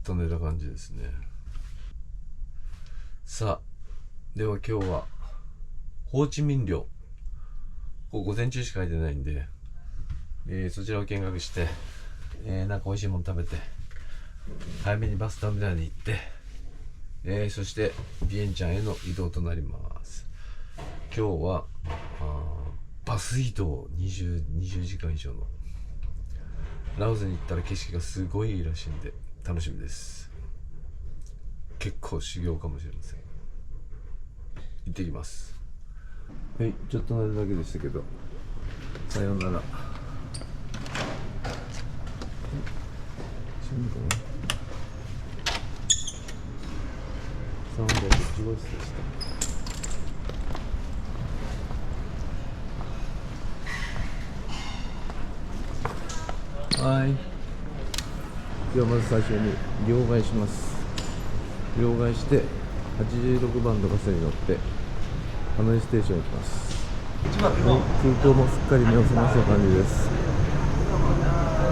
と寝た感じですね。さあ、では今日はホーチミン寮、ここ午前中しか空いてないんで、そちらを見学して、なんか美味しいもの食べて早めにバスターミナルに行って、そしてビエンチャンへの移動となります。今日はバス移動20時間以上のラオスに行ったら景色がすごいいいらしいんで楽しみです。結構修行かもしれません。行ってきます。はい、ちょっと寝るだけでしたけど、さようなら。死ぬかな。315室でした。はい。ではまず最初に両替します。両替して86番のバスに乗ってハノイステーションに行きます。はい、空港もすっかり目を覚ました感じです。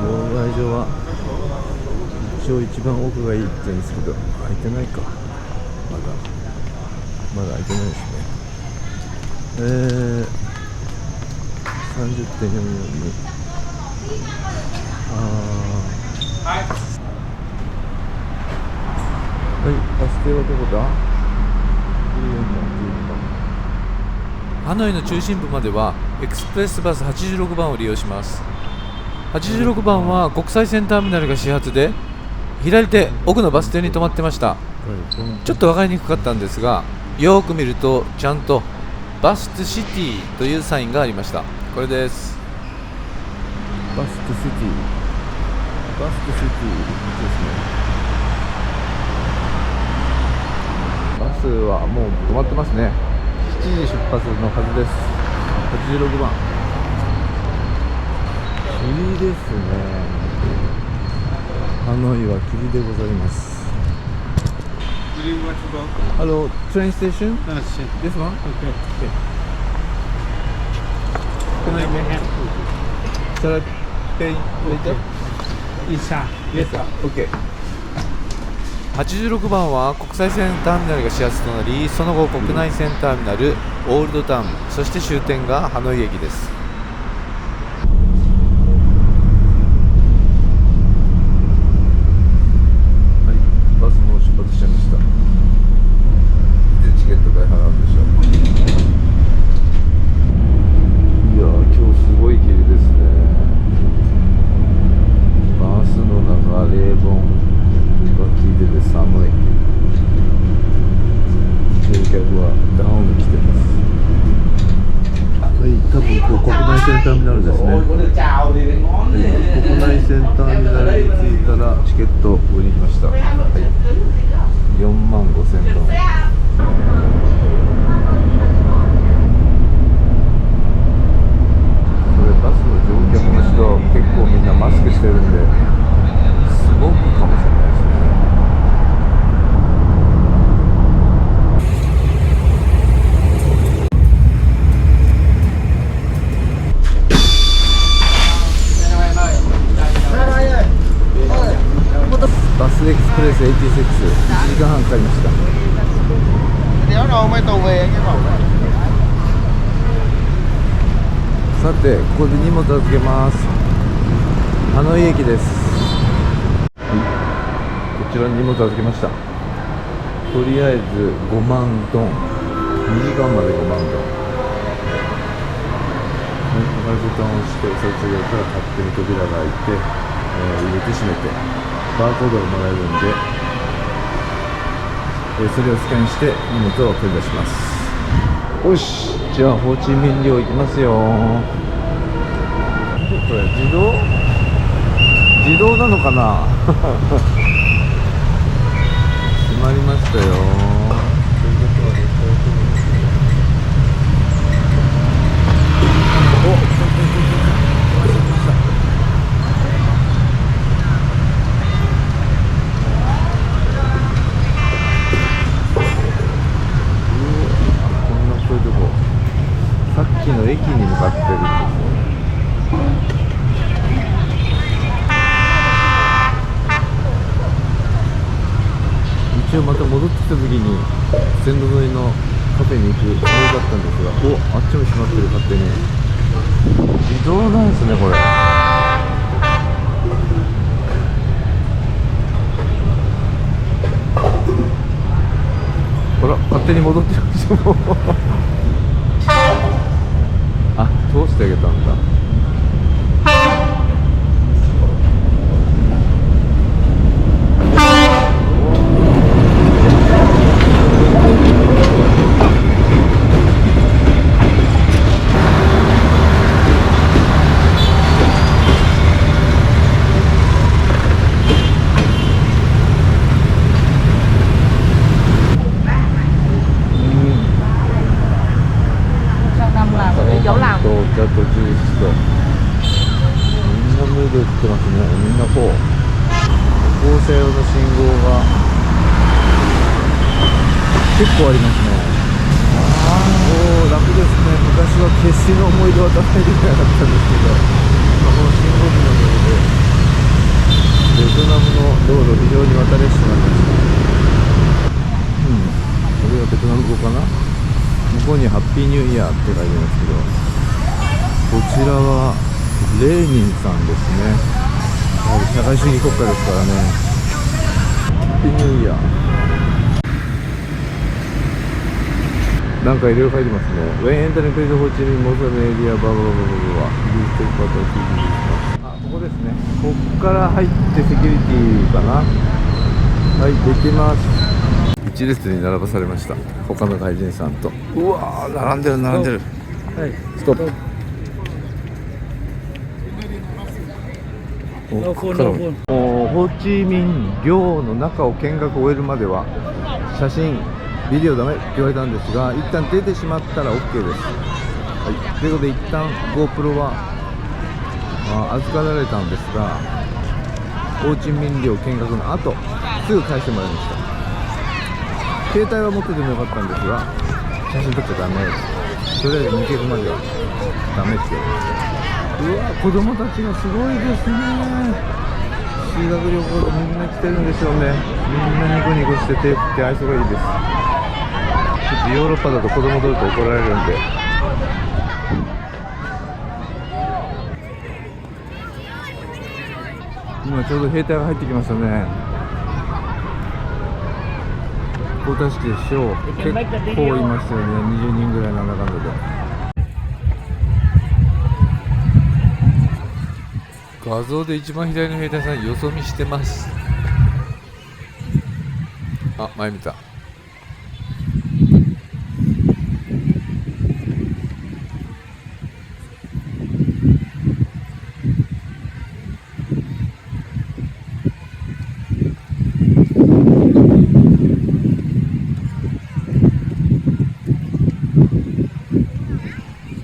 両替所は一応一番奥がいいって言うんですけど、開いてないか。まだ開いてないですね。30.442。はい、バス停はどこだ？ハノイの中心部まではエクスプレスバス86番を利用します。86番は国際線ターミナルが始発で、左手奥のバス停に止まってました。ちょっと分かりにくかったんですが、よく見るとちゃんとバストシティというサインがありました。これです。バストシティですね。バスはもう止まってますね。7時出発のはずです。86番。霧ですね。ハノイは霧でございます。Hello, train station? This one? Okay. Can I shall I pay later? Yes, sir. Okay. 86番は国際線ターミナルが始発となり、その後国内線ターミナル、オールドタウン、そして終点がハノイ駅です。はい、バスも出発しちゃいました。でチケット代払うんでしょう。いやー、今日すごい霧ですね。バスの中冷房が効いてて寒い。乗客はダウン着てます。はい、多分ここ国内線ターミナルですね。はい、国内線ターミナルに着いたらチケットを売りに来ました。はい、45,000ドン。これバスの乗客の人結構みんなマスクしてるんですごくかもしれないですね。バスエクスプレス86、1時間半かかりました。さて、ここで荷物を預けます。ハノイ駅です。こちらに荷物預けました。とりあえず5万ドン、2時間まで5万ドン。ボタンを押してお札を入れたら勝手に扉が開いて、入れて閉めてバーコードがもらえるんで、それをスキャンして荷物を取り出します。よし、じゃあホーチミン寮行きますよ。これ自動なのかな閉まりましたよ。さっきの駅に向かってるんですよ。応また戻ってきた時に線路沿いのカフェに行くつもりだったんですが、お、あっちも閉まってる。勝手に自動なんですねこれ。ほら勝手に戻ってる人もあ、通してあげたんだ。とお茶とジュースと、みんなムード売ってますね。みんなこう歩行者用の信号が結構ありますね。おお、楽ですね。昔は決死の思い出は出さないといけなかったんですけど、今この信号機のおかげでベトナムの道路非常に渡りやすくなりました。これはベトナム語かな。向こうにハッピーニューイヤーって書いてますけど、こちらはレーニンさんですね。やはり社会主義国家ですからね。ハッピーニューイヤーなんかいろいろ書いてますね。ウェイエンターネクレートホーチミンモーサルエリアババババババリーステルパートを聞いてみます。あ、ここですね。こっから入ってセキュリティかな。はい、できます。一列に並ばされました。他の外人さんと。うわー、並んでる並んでる。はい、ストップ。ホーチミン寮の中を見学を終えるまでは写真、ビデオダメって言われたんですが、一旦出てしまったら OK です。はい、ということで一旦 GoPro は、預かられたんですが、ホーチミン寮見学の後すぐ返してもらいました。携帯は持っててもよかったんですが、写真撮っちゃダメです。とりあえず抜けるまではダメって言われました。うわ、子供たちがすごいですね。修学旅行でみんな来てるんでしょうね。みんなニコニコして手振って愛想がいいです。ちょっとヨーロッパだと子供撮ると怒られるんで。今ちょうど兵隊が入ってきましたね。交代式でしょう。結構いましたよね。20人ぐらいなんだかんだで。画像で一番左の兵隊さんよそ見してます。あ、前見た。は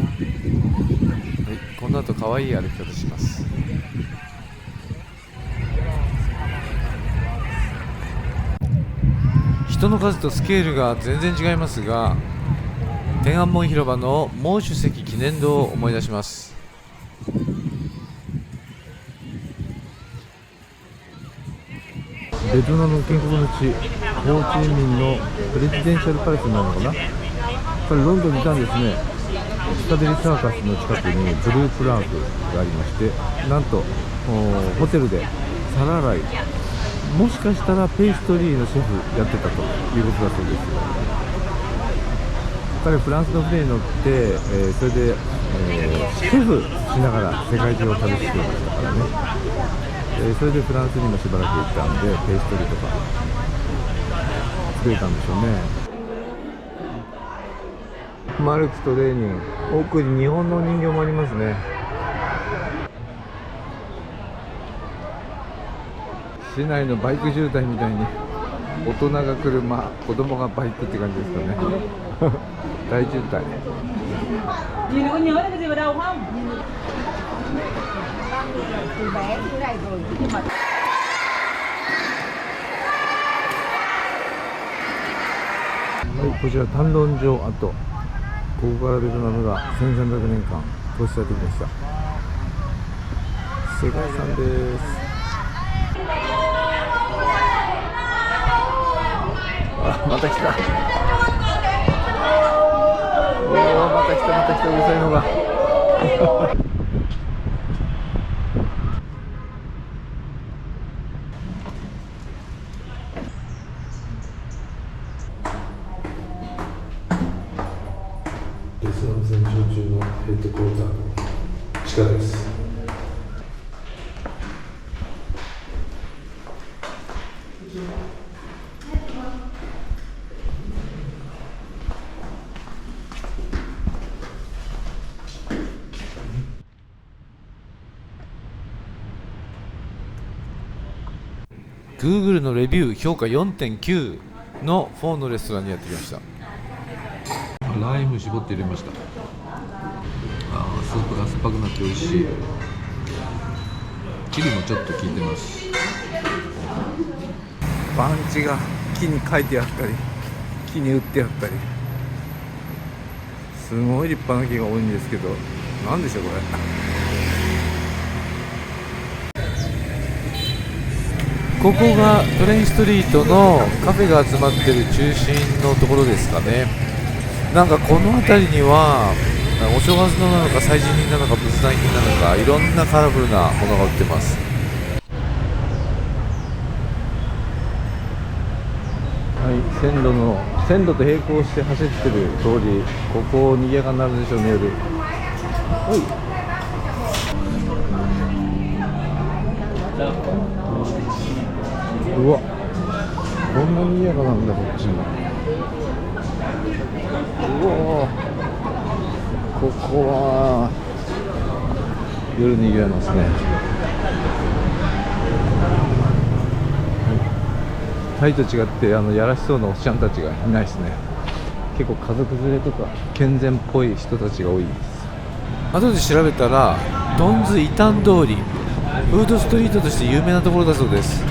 い、この後可愛い歩き方します。人の数とスケールが全然違いますが、天安門広場の毛主席記念堂を思い出します。ベトナム建国の地、ホーチミンのプレジデンシャルパレスになるのかな。これロンドンにいたんですね。ピカデリサーカスの近くにブループラークがありまして、なんとホテルで皿洗い、もしかしたらペイストリーのシェフやってたということだそうです。彼フランスの船に乗って、それで、シェフしながら世界中を旅していましたからね。それでフランスにもしばらく行ったんで、ペイストリーとか作れたんでしょうね。マルクスとレーニン、奥に日本の人形もありますね。市内のバイク渋滞みたいに大人が車、子供がバイクって感じですかね。大渋滞。はい、こちら単論場跡。ここからベトナムが1300年間統治されてきました。世界遺産です。あ、また来た。おお、また来た、また来た、うるさいのが。ベトナム戦争中のヘッドクォーターの地下です。Google のレビュー評価 4.9 のフォーのレストランにやってきました。ライム絞って入れました。スープが酸っぱくなって美味しい。チリもちょっと効いてます。パンチが木に書いてあったり木に打ってあったり、すごい立派な木が多いんですけど、なんでしょうこれ。ここがトレインストリートのカフェが集まってる中心のところですかね。なんかこの辺りにはお正月のなのか祭事品なのか仏壇品なのか、いろんなカラフルなものが売ってます。はい、線路と並行して走ってる通り、ここ賑やかになるでしょうね、夜。はい、うわ、こんなに賑やかなんだこっちも。うわ、ここは夜にぎわいますね。タイと違ってやらしそうなおっちゃんたちがいないですね。結構家族連れとか健全っぽい人たちが多いです。後で調べたらドンズイタン通り、フードストリートとして有名なところだそうです。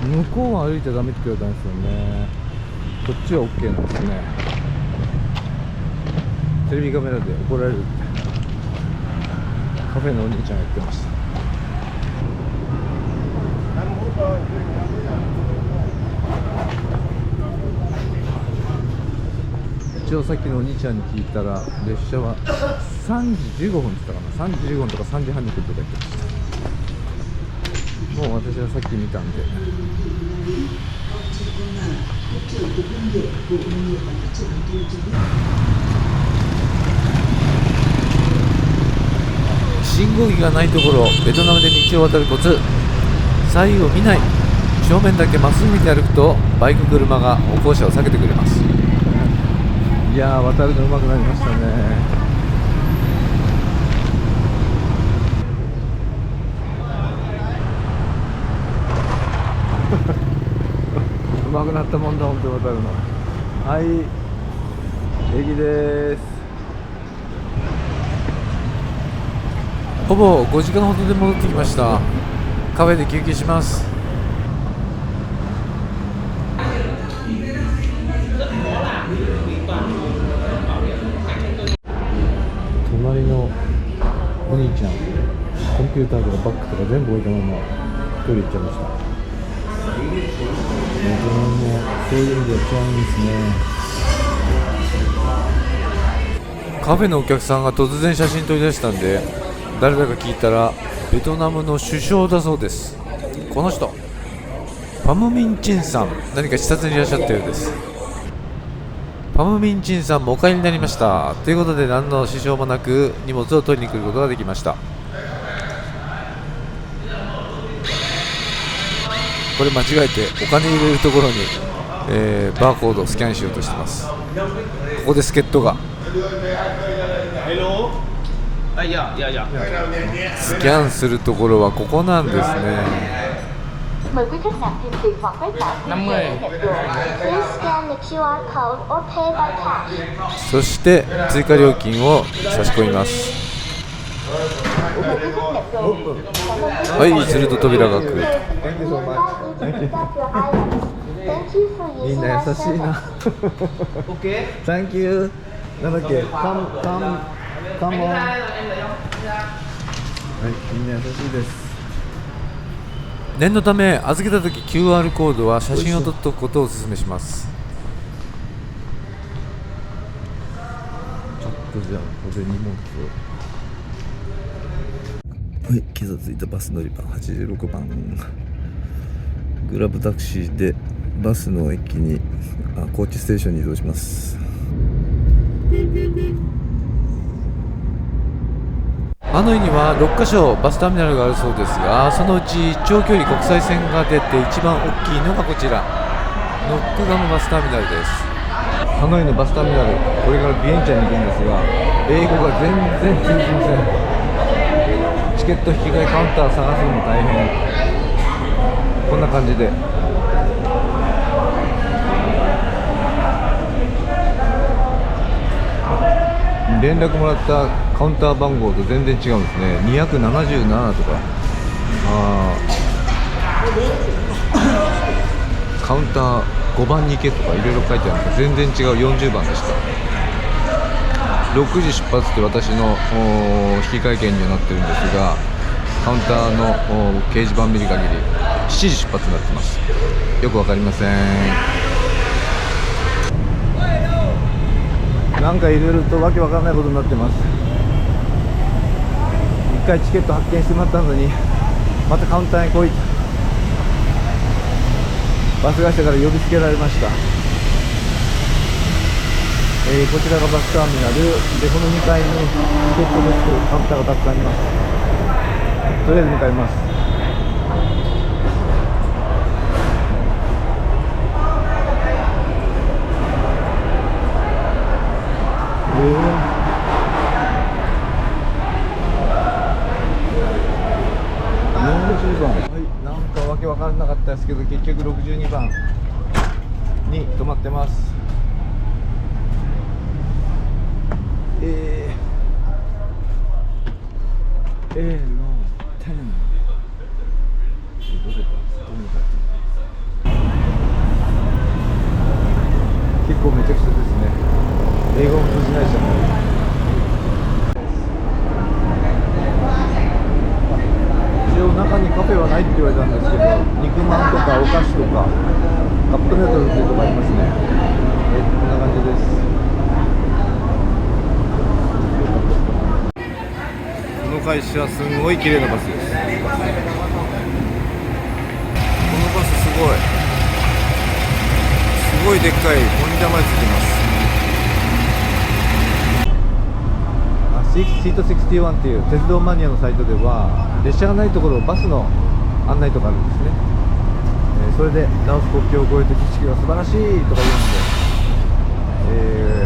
向こうは歩いちゃダメって言われたんですよね。こっちは OK なんですね。テレビカメラで怒られるってカフェのお兄ちゃんが言ってました。一応さっきのお兄ちゃんに聞いたら、列車は3時15分って言ったかな、3時15分とか3時半に来るとか言ってました。もう私はさっき見たんで。信号機がないところ、ベトナムで道を渡るコツ。左右を見ない、正面だけまっすぐ見て歩くとバイク車が歩行者を避けてくれます。いやー、渡るの上手くなりましたね。上手くなったもんだ、本当に渡るの。はい、駅です。ほぼ5時間ほどで戻ってきました。カフェで休憩します。隣のお兄ちゃん、コンピューターとかバッグとか全部置いたまま一人行っちゃいました。ベトナムもそういう意味では違うんですね。カフェのお客さんが突然写真撮り出したんで、誰だか聞いたらベトナムの首相だそうです。この人、パムミンチンさん、何か視察にいらっしゃったようです。パムミンチンさんもお帰りになりました。ということで何の支障もなく荷物を取りに来ることができました。これ間違えてお金入れるところに、バーコードをスキャンしようとしてます。ここで助っ人がスキャンするところはここなんですね。Mời quý khách nạp thêm tiền hoặc vé tạm 50. Please scan the QR code or pay by cash. そして追加料金を差し込みます。はい、すると扉が開く。みんな優しいな。Thank you。なんだっけ、カモン。はい、みんな優しいです。念のため預けた時 QR コードは写真を撮っておくことをお勧めします。ちょっとじゃあここで荷物を。はい、今朝着いたバス乗り場86番グラブタクシーでバスの駅に高知ステーションに移動します。ハノイには6カ所バスターミナルがあるそうですが、そのうち長距離国際線が出て一番大きいのがこちらノックガムバスターミナルです。ハノイのバスターミナル、これからビエンチャンに行くんですが、英語が全然通じません。チケット引き換えカウンター探すのも大変。こんな感じで連絡もらったカウンター番号と全然違うんですね。277とかカウンター5番に行けとかいろいろ書いてあるんですが、全然違う40番でした。6時出発って私の引換券にはなってるんですが、カウンターの掲示板見る限り7時出発になってます。よくわかりません。なんかいろいろとわけわかんないことになってます。一回チケット発券してもらったのにまたカウンターに来いとバス会社から呼びつけられました。こちらがバスターミナルで、この2階にチケットですカウンターがたくさんあります。とりあえず向かいます。40番、はい、なんかわけわからなかったですけど、結局62番に止まってます。の10どれだ、結構めちゃくちゃですね。英語も通じないじゃない。一応中にカフェはないって言われたんですけど、肉まんとかお菓子とかカップヌードルっていうとこありますね。こんな感じです。この会社すごい綺麗なバスです。このバスすごいでっかいモニターまでついてます。シート61っていう鉄道マニアのサイトでは、列車がないところをバスの案内とかあるんですね。それでラオス国境を越えて景色が素晴らしいとか言うん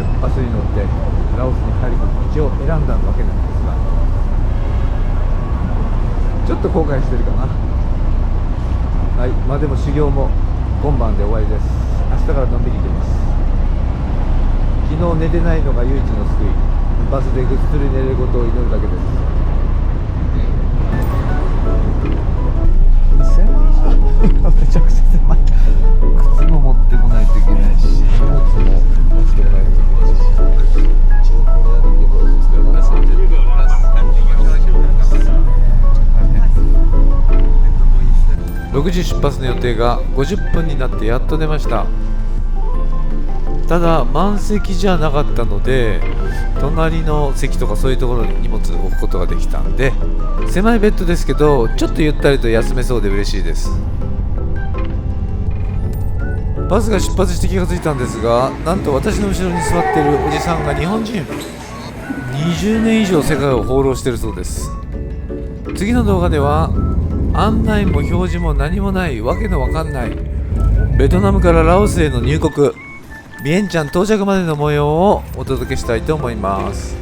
で、バスに乗ってラオスに帰る道を選んだわけなんですが、ちょっと後悔してるかな。はい、まあでも修行も今晩で終わりです。明日からのんびり行きます。昨日寝てないのが唯一の救い。バスでぐっすり寝れることを祈るだけです。めちゃくちゃ狭い。靴も持ってこないといけないし、荷物も持ってこないといけないし、一応これあるけどお疲れ様です。6時出発の予定が50分になってやっと出ました。ただ満席じゃなかったので、隣の席とかそういうところに荷物を置くことができたんで、狭いベッドですけどちょっとゆったりと休めそうで嬉しいです。バスが出発して気がついたんですが、なんと私の後ろに座っているおじさんが日本人。20年以上世界を放浪しているそうです。次の動画では案内も表示も何もないわけのわかんないベトナムからラオスへの入国、ビエンチャン到着までの模様をお届けしたいと思います。